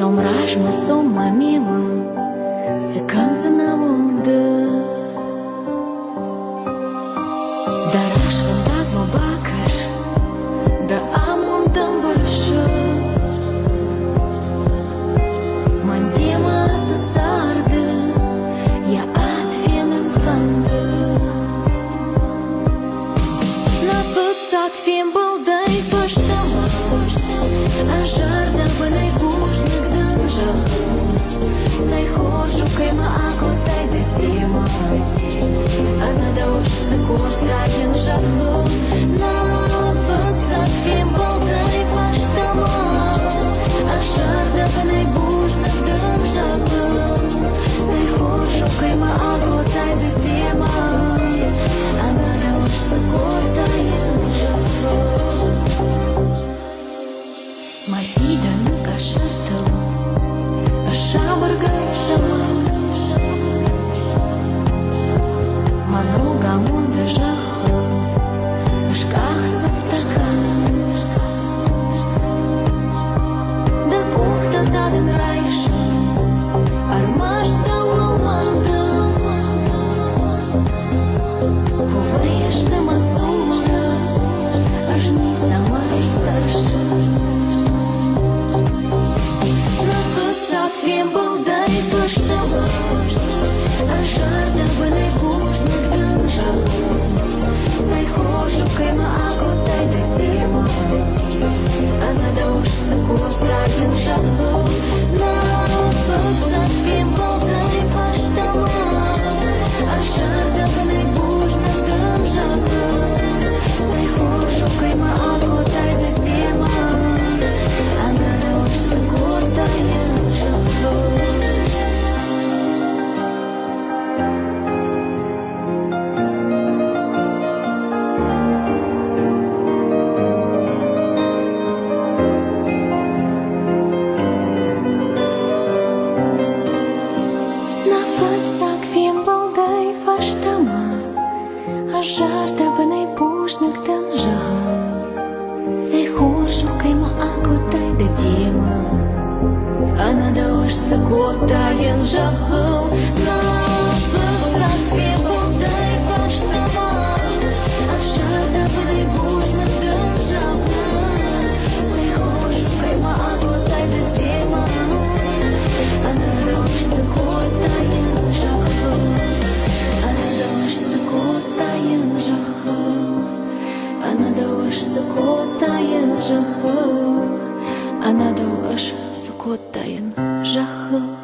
Somrajma somamima se kansanavumda Darashvan dagma bakash da amum tambarashu Mandema zasarda ya atfenem fanda Na pățac fim băldai făștama Așar da bănai bușnic dânjă Stai hoșu că-i mă acotai de tема Она даешь сыкота янжаху На пățac fim băldai făștama Așar da bănai bușnic dânjă Stai hoșu că-i mă acotai de tема Она даешь сыкота янжаху Mai vida nunca șartă Așa bărgăi să mă Много мунда жаху Ашках сафтакан Да кухта даден райша Армаш да маманда Куваеш да мазура Ажни самай таша На пățac fim băldai făștama Așar da bănai bușnic dânjahу Stai hoșu că-i mă acotai de tема Она даешь сыкота янжаху На pățac fim băldai făștama Așar da bănai bușnic dânjahу Stai hoșu că-i mă acotai de tема Она даешь сыкота янжаху Așar da bănai bușnic dânjahă Stai hoșu că-i mă acotai de tема Она даешь сыкота янжаху На pățac fim băldai făștama Așar da bănai bușnic dânjahă Stai hoșu că-i mă acotai de tема Она даешь сыкота янжаху Она даешь сыкота янжаху Она даешь сыкота янжаху Она даешь сыкота янжаху